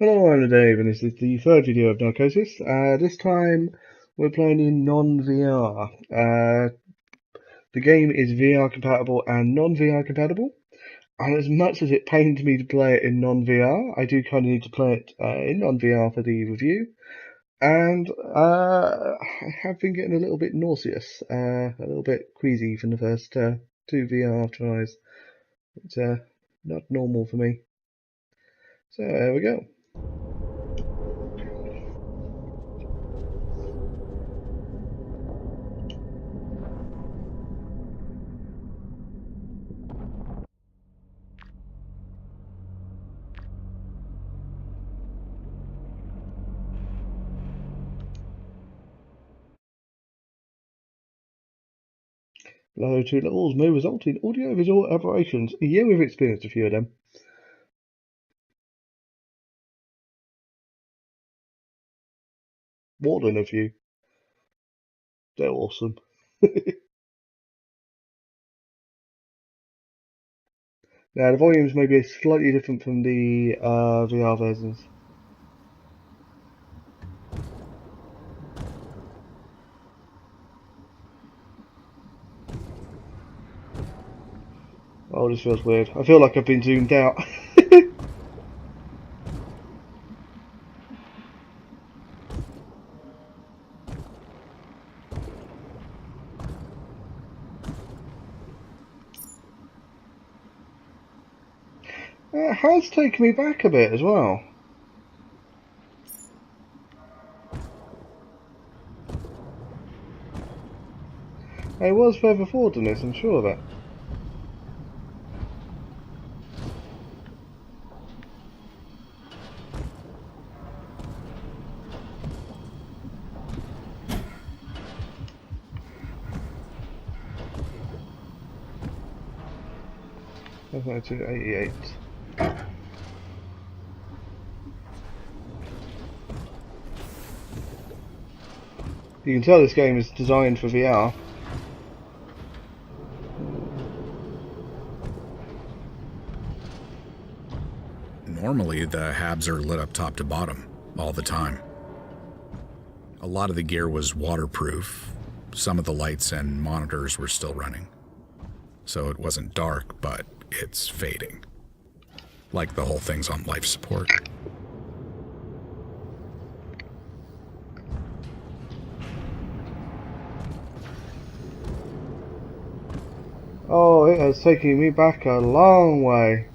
Hello, I'm Dave, and this is the third video of Narcosis. This time we're playing in non-VR. The game is VR compatible and non-VR compatible, and as much as it pains me to play it in non-VR, I do kind of need to play it in non-VR for the review. And I have been getting a little bit nauseous, a little bit queasy from the first two VR tries. It's not normal for me. So there we go. Low two levels may result in audio-visual aberrations. Yeah, we've experienced a few of them. More than a few. They're awesome. Now, the volumes may be slightly different from the VR versions. Oh, this feels weird. I feel like I've been zoomed out. It has taken me back a bit as well. I was further forward than this, I'm sure of it. That's 88. You can tell this game is designed for VR. Normally, the habs are lit up top to bottom, all the time. A lot of the gear was waterproof. Some of the lights and monitors were still running. So it wasn't dark, but it's fading. Like the whole thing's on life support. Oh, it has taken me back a long way.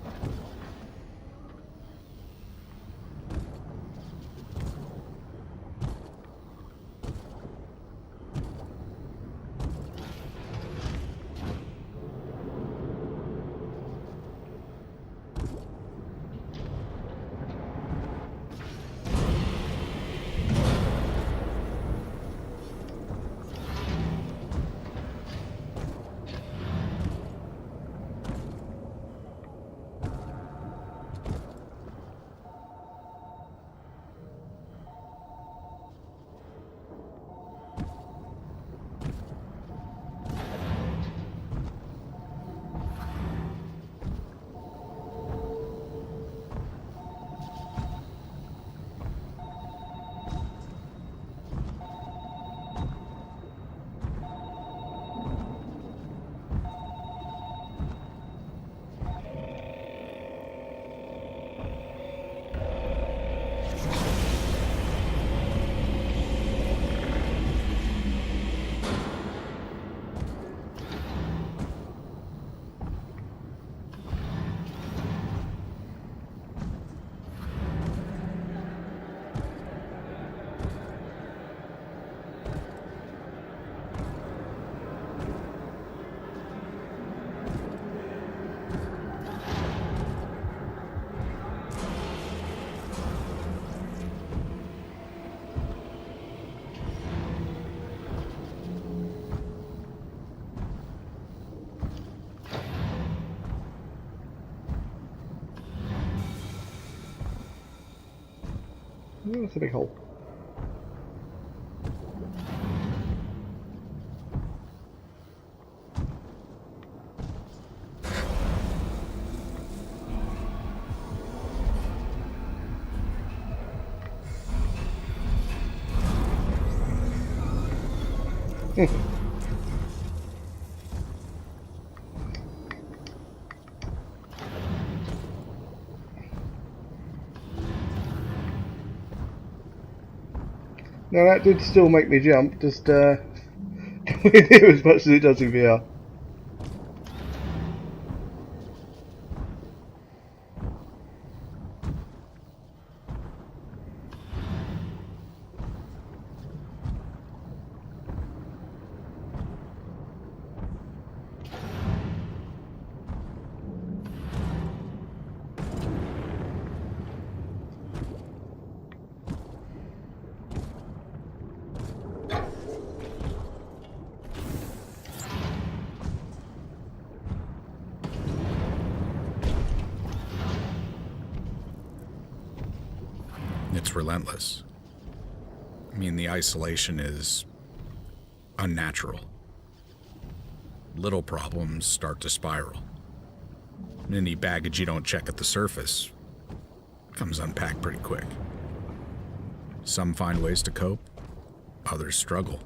Oh, that's a big hole. Now that did still make me jump, just nowhere near as much as it does in VR. It's relentless. I mean, the isolation is unnatural. Little problems start to spiral. Any baggage you don't check at the surface comes unpacked pretty quick. Some find ways to cope, others struggle.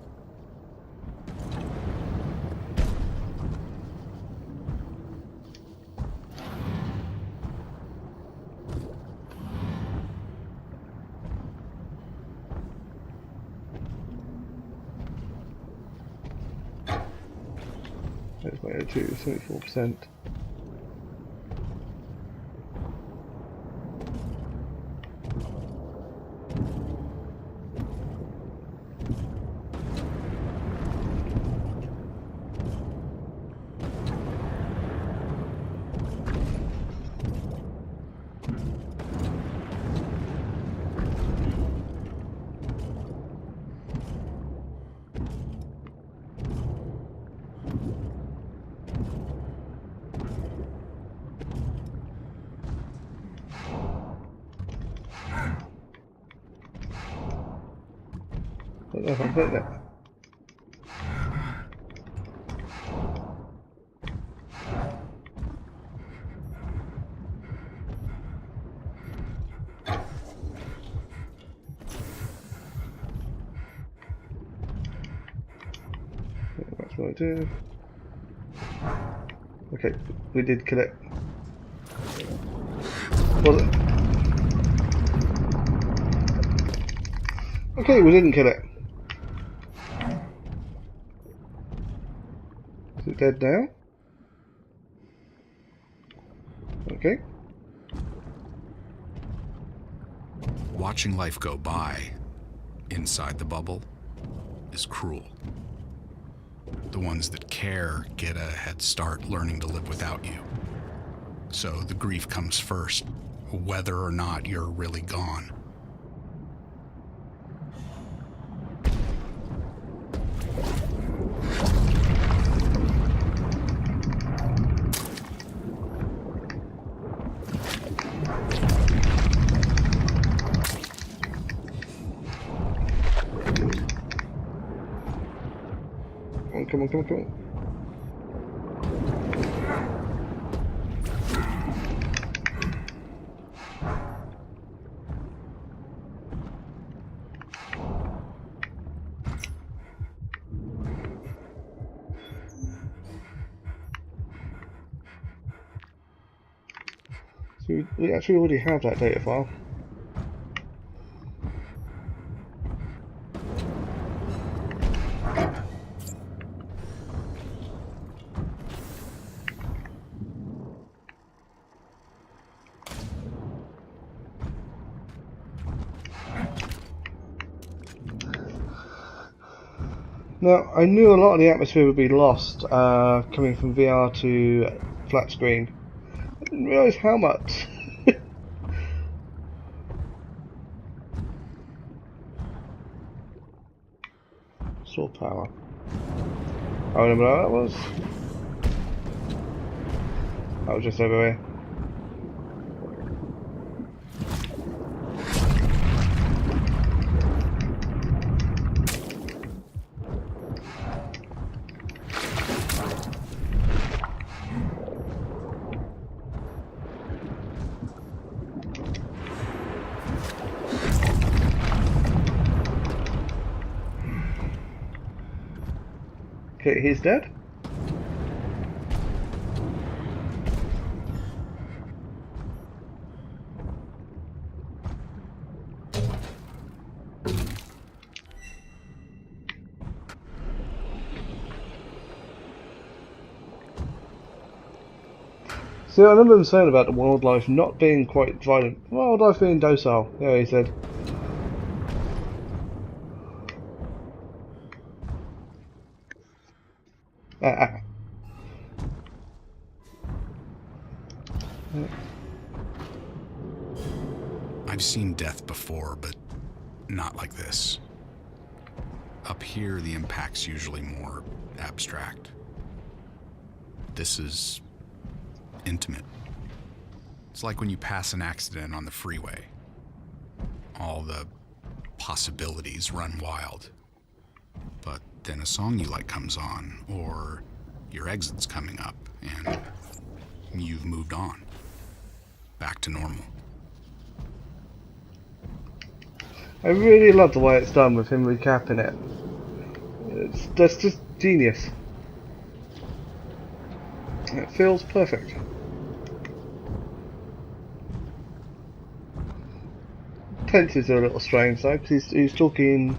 That's my O2, 74%. I don't know if I'm hitting it. Yeah, that's what I do. Okay, we did kill it. Was it? Okay, we didn't kill it. Is it dead now? Okay. Watching life go by inside the bubble is cruel. The ones that care get a head start learning to live without you. So the grief comes first, whether or not you're really gone. Come on, come on, come on. So we actually already have that data file. Now, I knew a lot of the atmosphere would be lost coming from VR to flat screen. I didn't realise how much. Saw power. I remember how that was. That was just over here. Okay, he's dead. See, I remember them saying about the wildlife not being quite violent. Wildlife being docile. Yeah, he said. Ah. I've seen death before, but not like this. Up here, the impact's usually more abstract. This is intimate. It's like when you pass an accident on the freeway. All the possibilities run wild. But then a song you like comes on, or your exit's coming up, and you've moved on. Back to normal. I really love the way it's done with him recapping it. That's just genius. It feels perfect. Tenses are a little strange though, because he's talking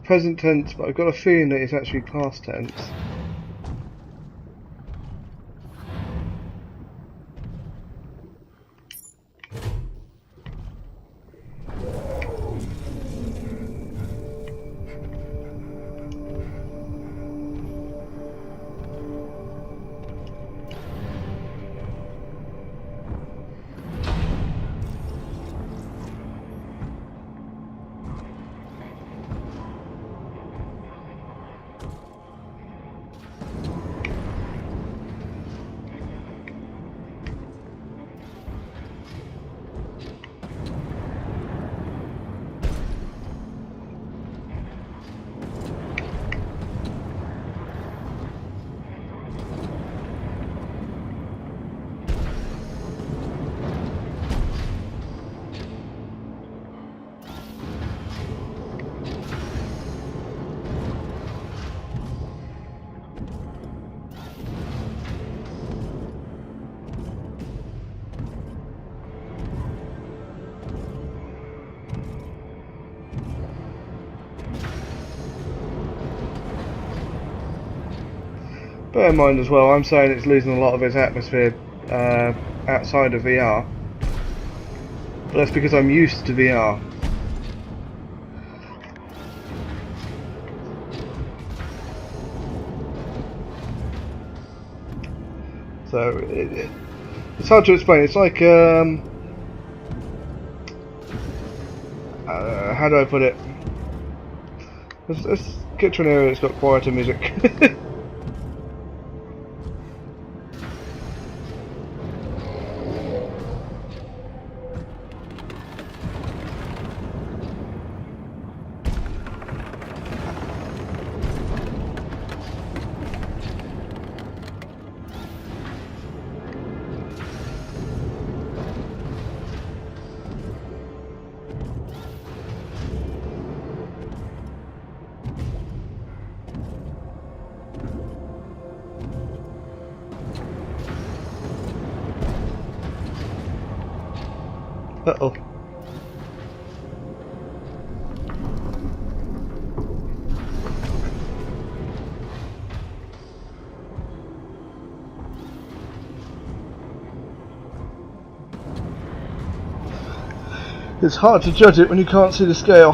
present tense, but I've got a feeling that it's actually past tense. Bear in mind as well, I'm saying it's losing a lot of its atmosphere outside of VR. But that's because I'm used to VR. So it's hard to explain. It's like how do I put it? Let's get to an area that's got quieter music. Uh-oh. It's hard to judge it when you can't see the scale.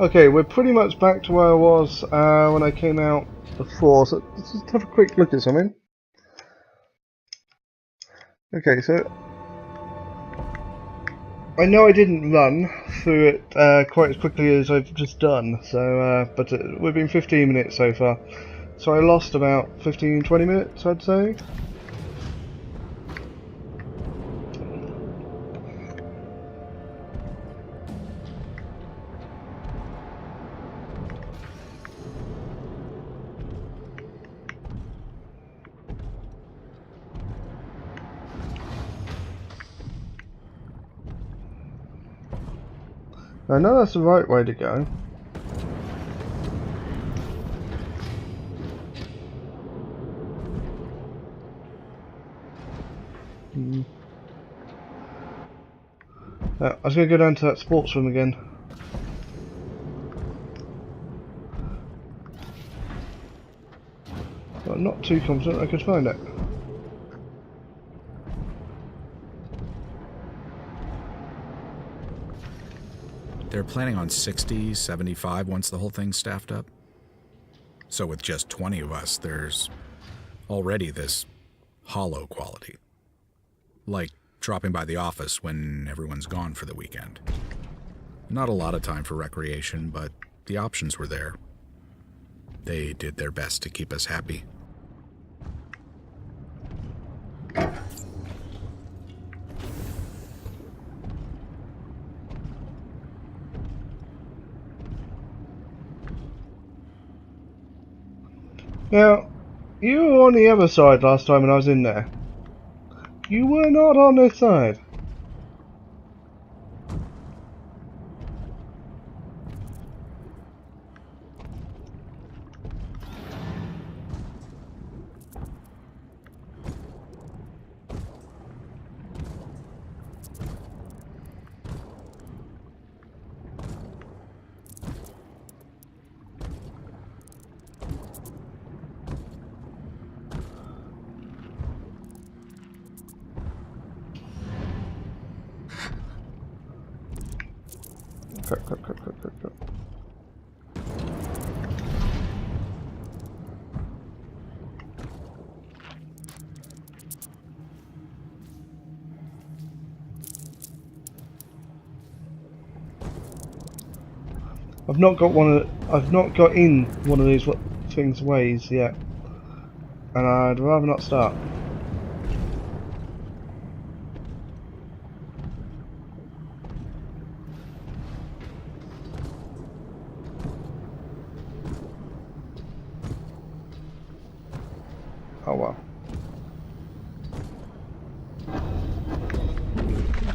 Okay, we're pretty much back to where I was when I came out before, so let's just have a quick look at something. Okay, so I know I didn't run through it quite as quickly as I've just done, so but we've been 15 minutes so far, so I lost about 15-20 minutes, I'd say. I know that's the right way to go. I was going to go down to that sports room again. But I'm not too confident I could find it. They're planning on 60, 75 once the whole thing's staffed up. So with just 20 of us, there's already this hollow quality. Like dropping by the office when everyone's gone for the weekend. Not a lot of time for recreation, but the options were there. They did their best to keep us happy. Now, you were on the other side last time when I was in there. You were not on this side. Crap. I've not got in one of these things ways yet, and I'd rather not start. Oh well.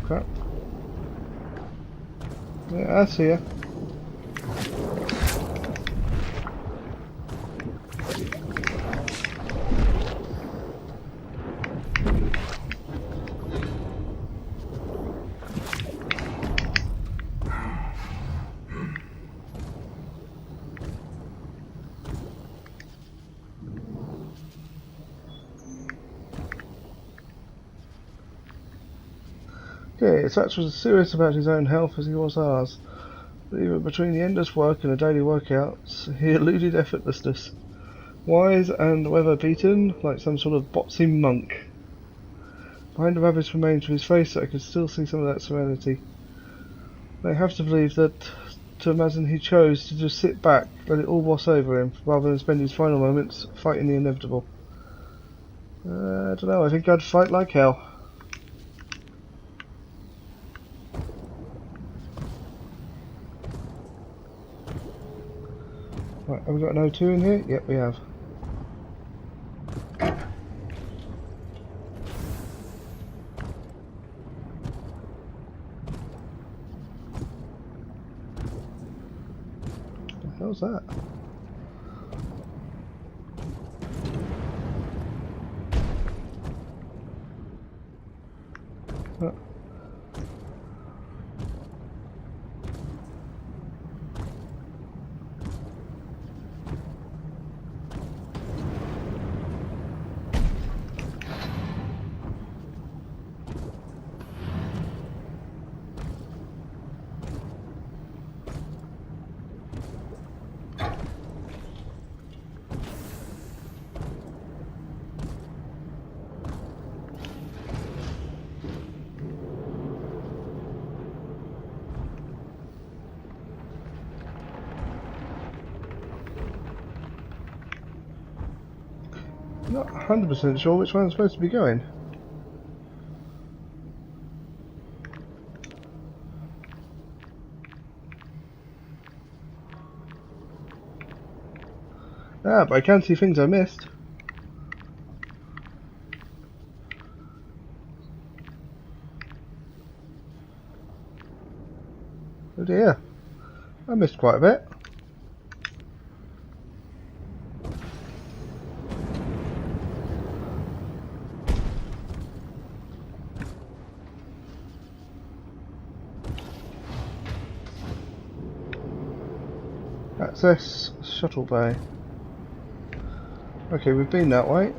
Crap. Yeah, I see ya. Okay, Satch was as serious about his own health as he was ours. But even between the endless work and the daily workouts, he eluded effortlessness. Wise and weather-beaten, like some sort of boxing monk. Behind the ravished remains of his face, I could still see some of that serenity. I have to believe to imagine he chose to just sit back, let it all wash over him, rather than spend his final moments fighting the inevitable. I don't know, I think I'd fight like hell. Right, have we got an O2 in here? Yep, we have. What the hell's that? What Not 100% sure which way I'm supposed to be going. Ah, but I can see things I missed. Oh dear, I missed quite a bit. Access shuttle bay. Okay, we've been that way.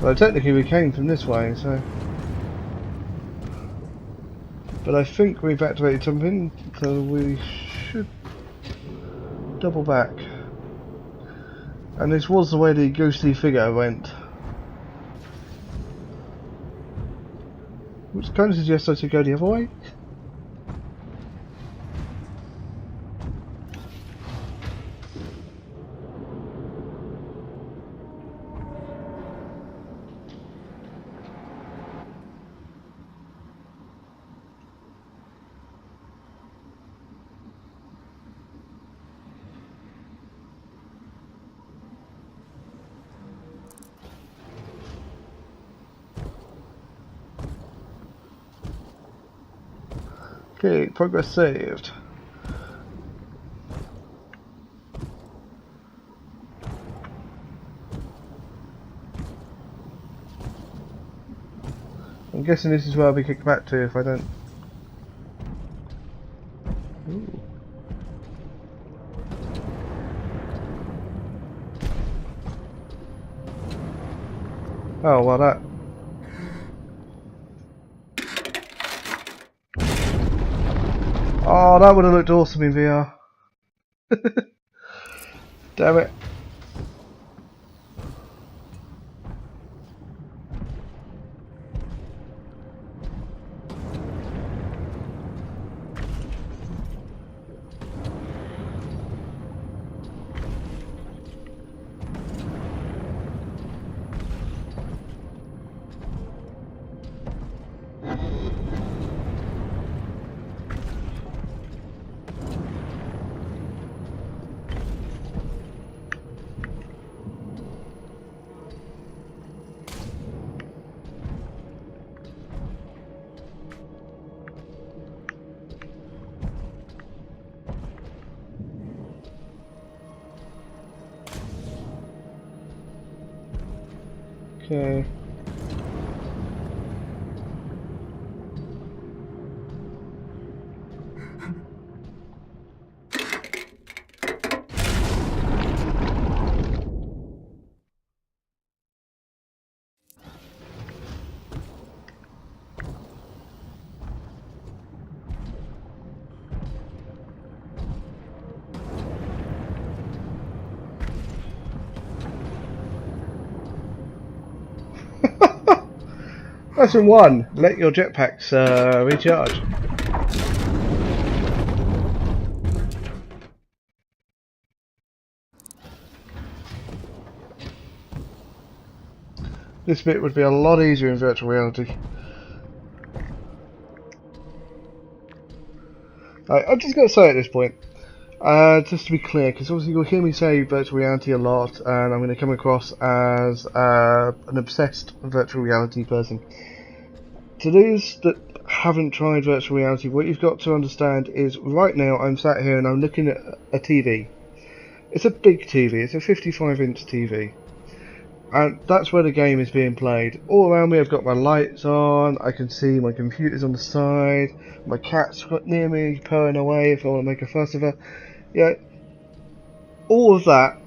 Well, technically we came from this way, so... But I think we've activated something, so we should double back. And this was the way the ghostly figure went. Which kind of suggests I should go the other way. Okay, progress saved. I'm guessing this is where I'll be kicked back to if I don't... Ooh. Oh, well that... Oh, that would have looked awesome in VR. Damn it. Okay. Lesson 1. Let your jetpacks recharge. This bit would be a lot easier in virtual reality. I'm just going to say at this point, just to be clear, because obviously you'll hear me say virtual reality a lot, and I'm going to come across as an obsessed virtual reality person. To those that haven't tried virtual reality, what you've got to understand is right now I'm sat here and I'm looking at a TV. It's a big TV, it's a 55-inch TV. And that's where the game is being played. All around me I've got my lights on, I can see my computer's on the side, my cat's near me purring away if I want to make a fuss of her. Yeah, all of that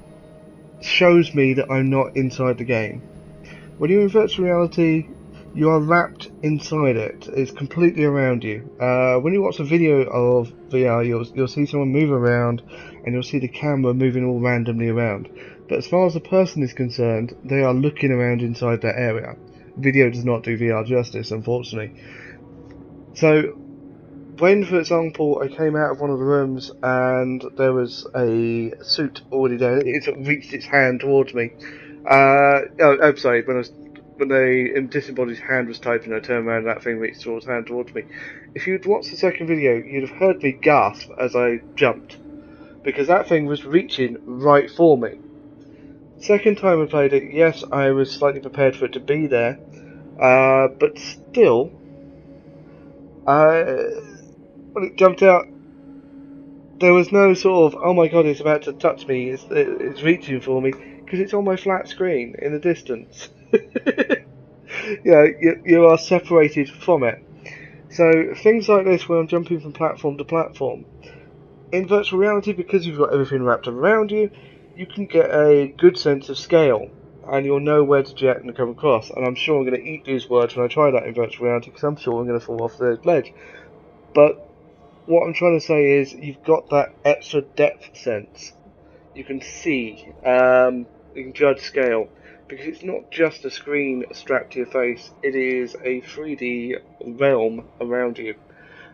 shows me that I'm not inside the game. When you're in virtual reality, you are wrapped inside it. It's completely around you. When you watch a video of VR, you'll see someone move around, and you'll see the camera moving all randomly around. But as far as the person is concerned, they are looking around inside that area. Video does not do VR justice, unfortunately. So, when, for example, I came out of one of the rooms and there was a suit already there, it sort of reached its hand towards me. I'm sorry, when the disembodied hand was typing, I turned around and that thing reached its hand towards me. If you'd watched the second video, you'd have heard me gasp as I jumped, because that thing was reaching right for me. Second time I played it, yes, I was slightly prepared for it to be there, but still, when it jumped out, there was no sort of, oh my god, it's about to touch me, it's reaching for me, because it's on my flat screen in the distance. You are separated from it. So things like this, where I'm jumping from platform to platform, in virtual reality, because you've got everything wrapped around you, you can get a good sense of scale, and you'll know where to jet and come across. And I'm sure I'm going to eat these words when I try that in virtual reality, because I'm sure I'm going to fall off the ledge. But what I'm trying to say is, you've got that extra depth sense. You can see, you can judge scale, because it's not just a screen strapped to your face, it is a 3D realm around you.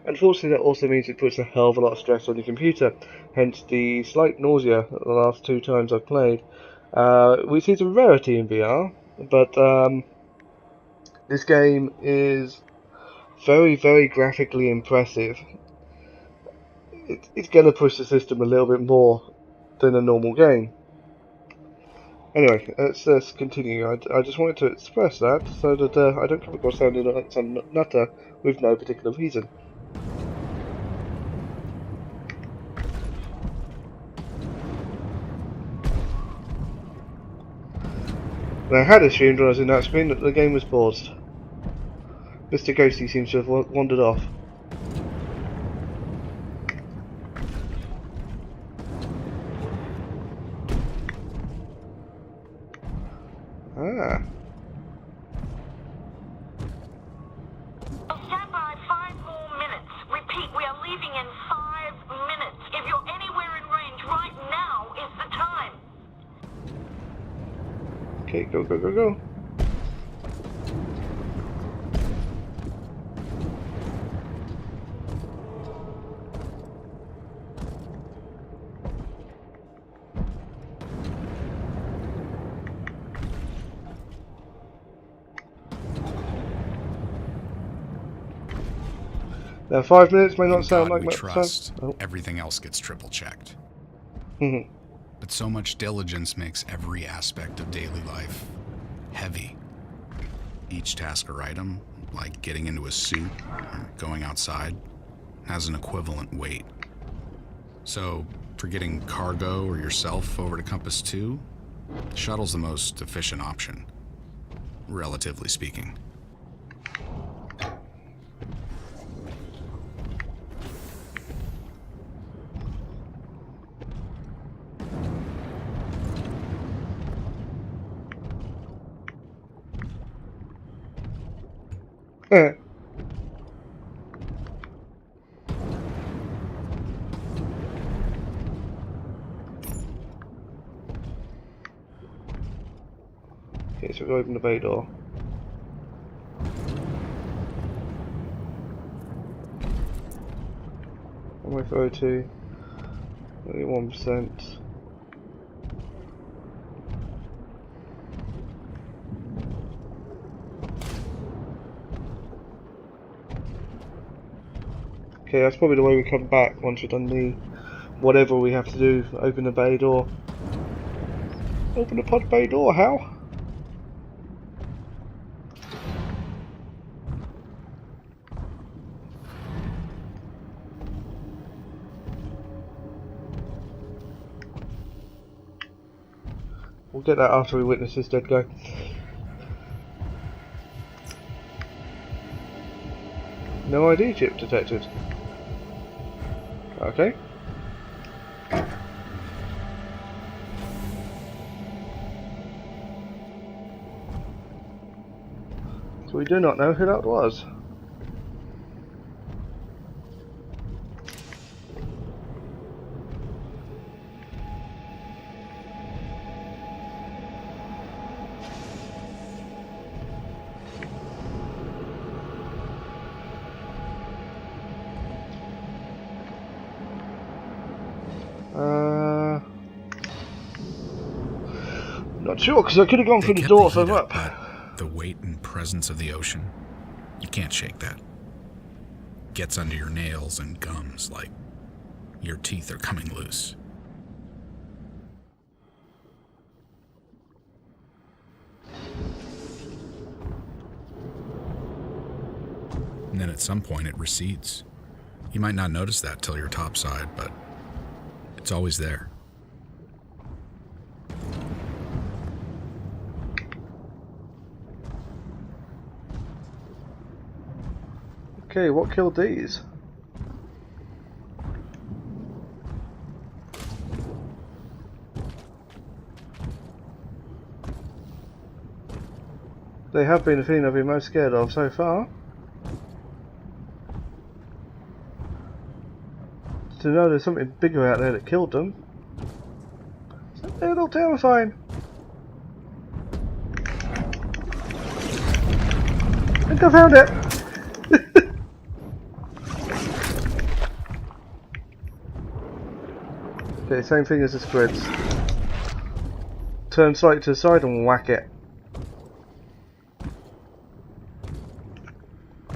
Unfortunately, that also means it puts a hell of a lot of stress on your computer, hence the slight nausea the last 2 times I've played, which is a rarity in VR, but this game is very, very graphically impressive. It's going to push the system a little bit more than a normal game. Anyway, let's continue. I just wanted to express that so that I don't come across sounding like some nutter with no particular reason. Now, I had assumed when I was in that screen that the game was paused. Mr. Ghosty seems to have wandered off. Ah. Stand by 5 more minutes. Repeat, we are leaving in 5 minutes. If you're anywhere in range right now is the time. Okay, go, go, go, go. Now, 5 minutes may not sound like we much trust, time. everything else gets triple checked. Oh. But so much diligence makes every aspect of daily life heavy. Each task or item, like getting into a suit or going outside, has an equivalent weight. So, for getting cargo or yourself over to Compass 2, the shuttle's the most efficient option, relatively speaking. Okay, so we open the bay door. On my photo to 1%. Okay, that's probably the way we come back once we've done the whatever we have to do. Open the bay door. Open the pod bay door, how? We'll get that after we witness this dead guy. No ID chip detected. Okay. So we do not know who that was. Not sure, because I could have gone through the kept door the heat further up, up. but the weight and presence of the ocean, you can't shake that. Gets under your nails and gums like your teeth are coming loose. And then at some point it recedes. You might not notice that till you're topside, but it's always there. Okay, what killed these? They have been the thing I've been most scared of so far. To know there's something bigger out there that killed them. It's a little terrifying. I think I found it! Okay, same thing as the squids. Turn slightly to the side and whack it.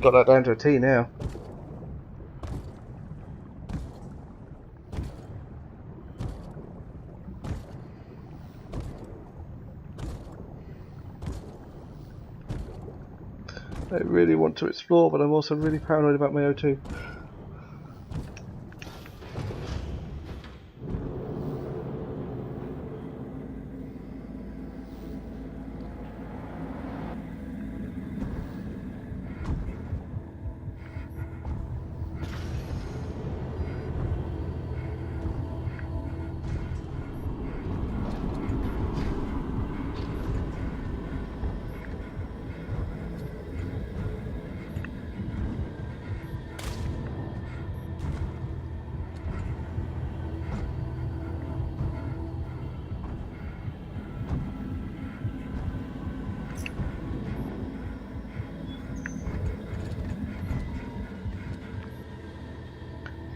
Got that down to a T now. I really want to explore, but I'm also really paranoid about my O2.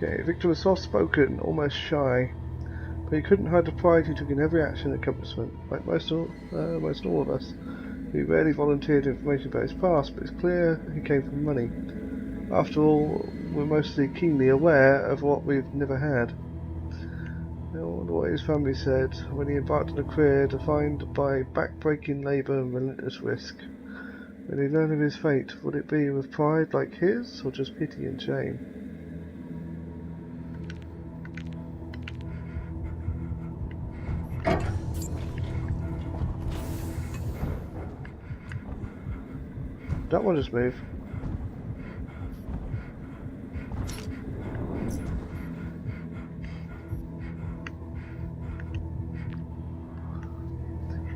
Okay, Victor was soft-spoken, almost shy, but he couldn't hide the pride he took in every action and accomplishment. Like most all of us, he rarely volunteered information about his past, but it's clear he came from money. After all, we're mostly keenly aware of what we've never had. I wonder what his family said when he embarked on a career defined by back-breaking labour and relentless risk. When he learned of his fate, would it be with pride like his, or just pity and shame? That one just moved.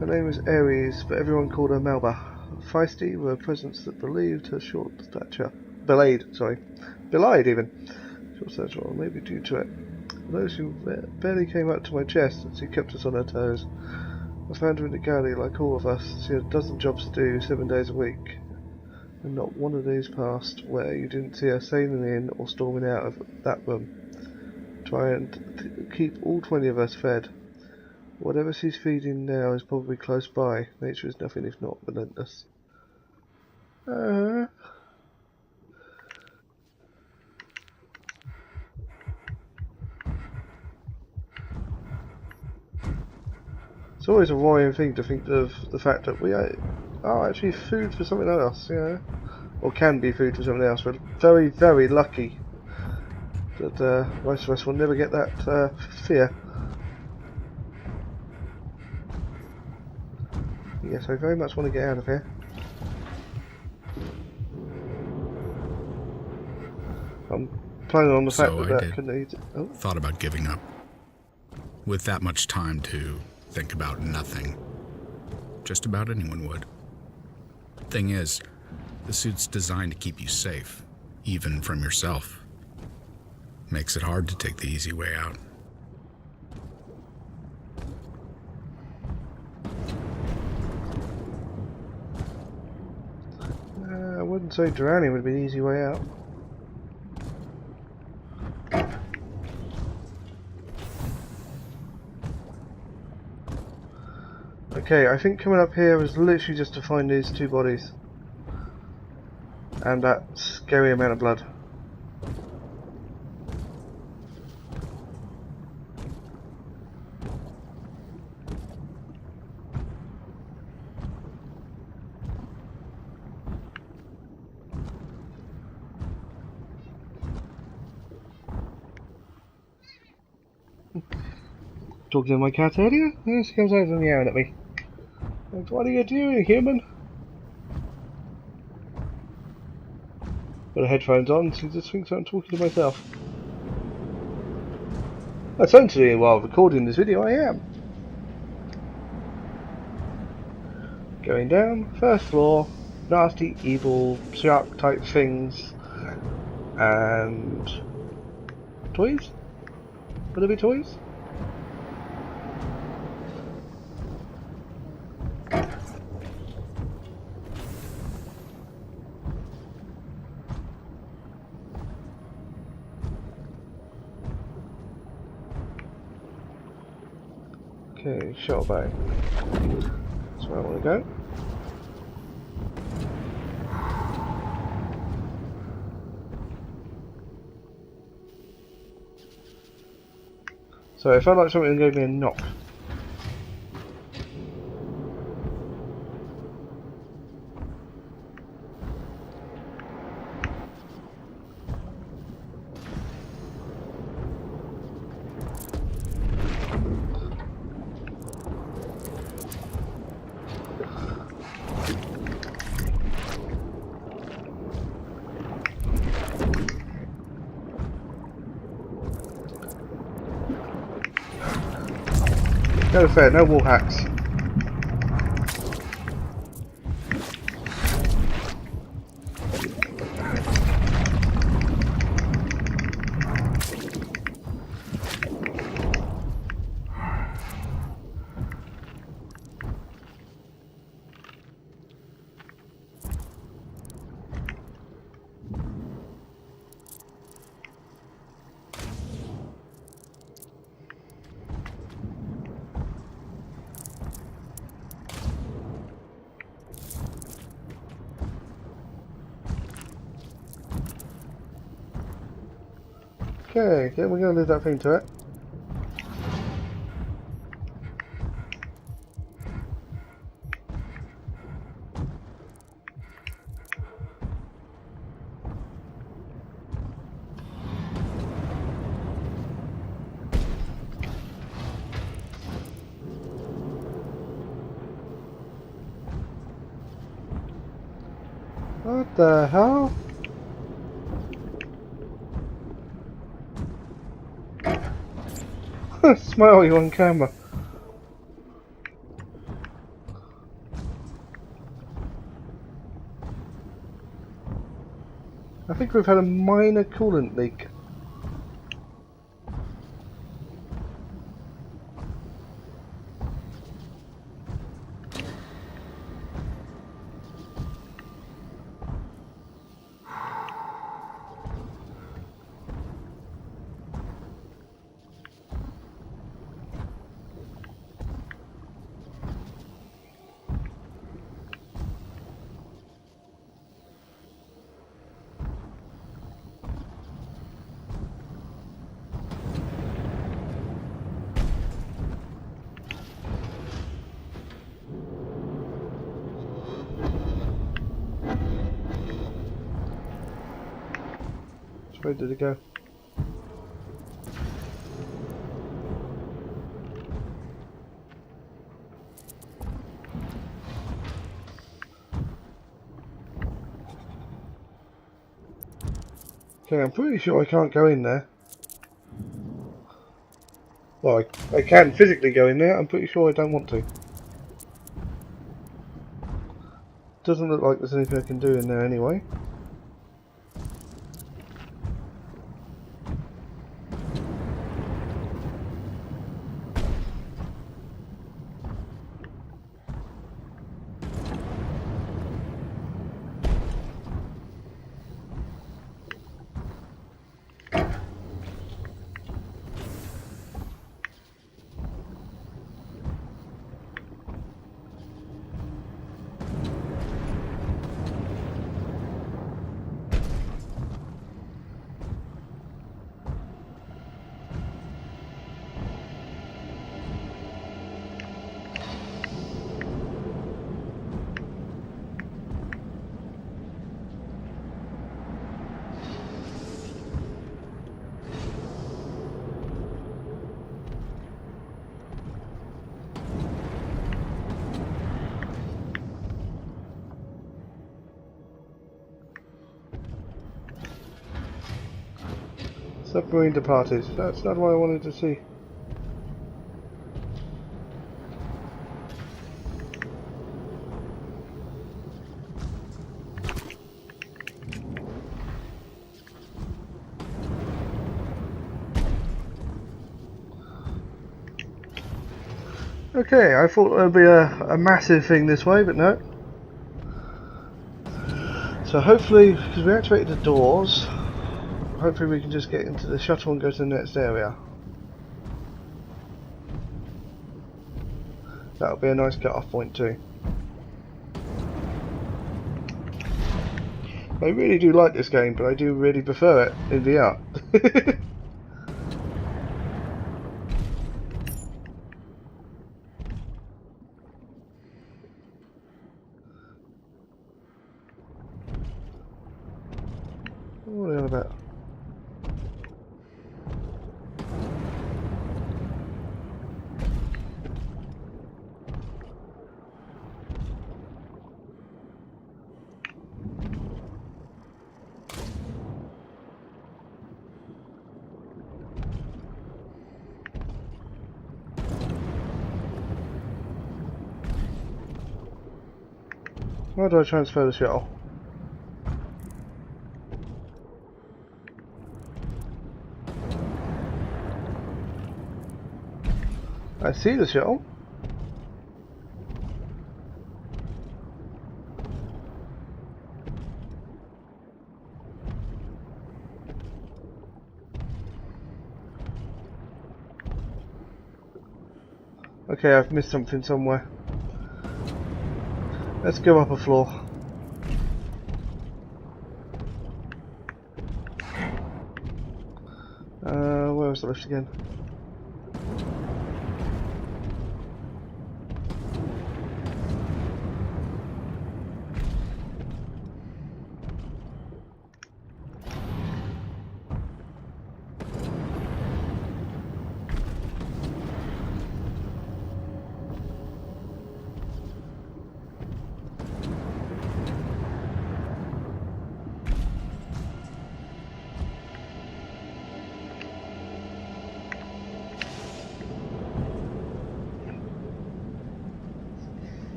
Her name was Aries, but everyone called her Melba. Feisty, with a presence that belied her short stature. Belied even. Short stature, or maybe due to it. Although she barely came up to my chest, she kept us on her toes. I found her in the galley like all of us. She had a dozen jobs to do, 7 days a week. And not one of these passed where you didn't see her sailing in or storming out of that room. Try and keep all 20 of us fed. Whatever she's feeding now is probably close by. Nature is nothing if not relentless. It's always a worrying thing to think of the fact that we are actually food for something else, you know? Or can be food for something else. We're very, very lucky that most of us will never get that fear. Yes, I very much want to get out of here. I'm planning on the fact that couldn't eat it. Oh. Thought about giving up. With that much time to think about nothing. Just about anyone would. Thing is, the suit's designed to keep you safe, even from yourself. Makes it hard to take the easy way out. I wouldn't say drowning would be the easy way out. Okay, I think coming up here was literally just to find these 2 bodies. And that scary amount of blood. Talking to my cat earlier, and she comes over and yelling at me. Like, what are you doing, human? Got the headphones on, she just thinks I'm talking to myself. Essentially, while recording this video, I am. Going down, first floor, nasty, evil, shark type things, and toys? Would there be toys? Okay, shot bag. That's where I want to go. So it felt like something gave me a knock. No fair, no wall hacks. Okay, yeah, we're going to leave that thing to it. What the hell? Smile you on camera. I think we've had a minor coolant leak. Where did it go? Okay, I'm pretty sure I can't go in there. Well, I can physically go in there, I'm pretty sure I don't want to. Doesn't look like there's anything I can do in there anyway. Submarine departed. That's not what I wanted to see. Okay, I thought there'd be a massive thing this way, but no. So hopefully, because we activated the doors, hopefully we can just get into the shuttle and go to the next area. That'll be a nice cut-off point too. I really do like this game, but I do really prefer it in VR. What are they on about? How do I transfer the shuttle? I see the shuttle. Okay, I've missed something somewhere. Let's go up a floor. Where was the lift again?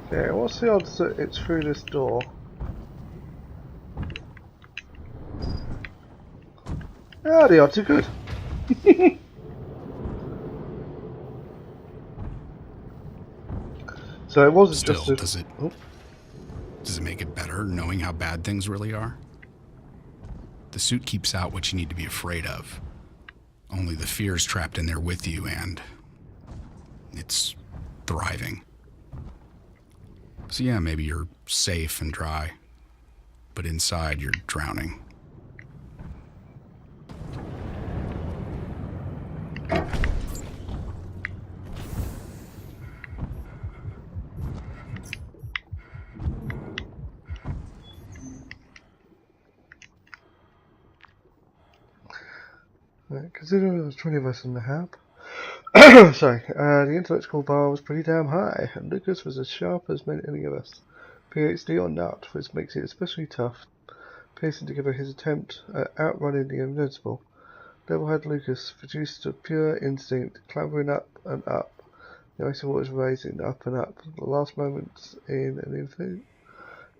Okay, what's the odds that it's through this door? Ah, the odds are good. So it wasn't Still, just a... does it make it better knowing how bad things really are? The suit keeps out what you need to be afraid of. Only the fear's trapped in there with you, and it's thriving. So yeah, maybe you're safe and dry, but inside you're drowning. Right, considering there was 20 of us in the hab. Sorry, the intellectual bar was pretty damn high, and Lucas was as sharp as any of us. PhD or not, which makes it especially tough, piecing together his attempt at outrunning the invincible. Level-head Lucas produced a pure instinct, clambering up and up. The icy waters rising up and up. The last moments in an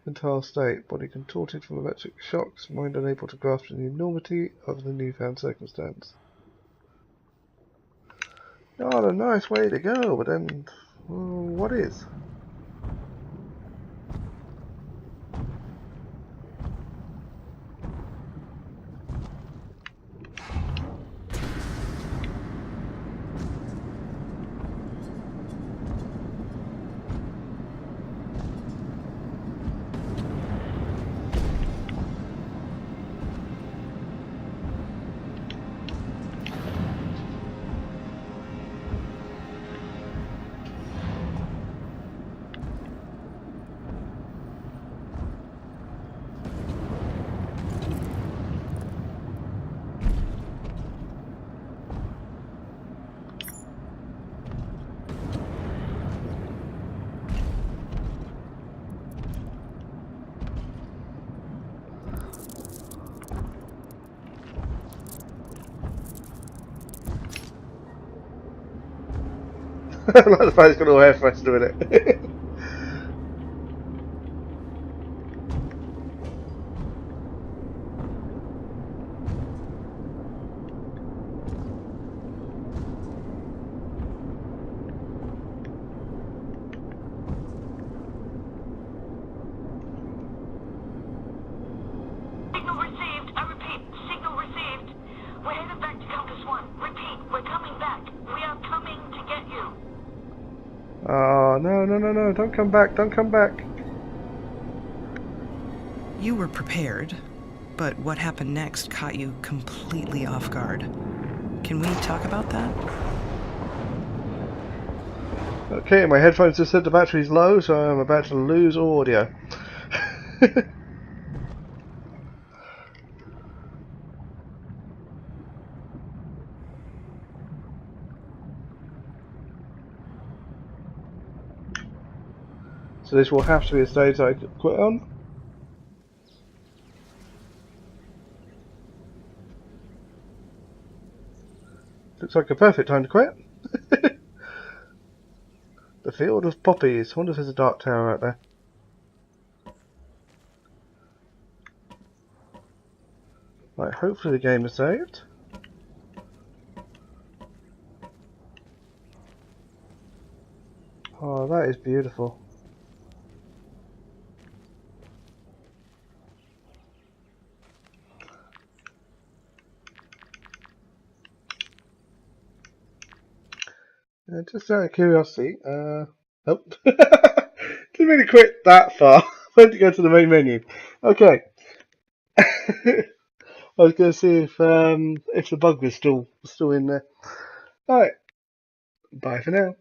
infantile state, body contorted from electric shocks, mind unable to grasp the enormity of the newfound circumstance. Not a nice way to go, but then, what is? I like the fact it's got all air freshener in it. Signal received. I repeat, signal received. We're headed back to Compass 1. Repeat, we're coming back. We are coming to get you. Oh, no, don't come back, don't come back. You were prepared, but what happened next caught you completely off guard. Can we talk about that? Okay, my headphones just said the battery's low, so I'm about to lose audio. So this will have to be a stage I quit on. Looks like a perfect time to quit. The field of poppies. I wonder if there's a dark tower out there. Right, hopefully the game is saved. Oh, that is beautiful. Just out of curiosity, oh, didn't really quit that far. Went to go to the main menu. Okay. I was going to see if the bug was still in there. All right. Bye for now.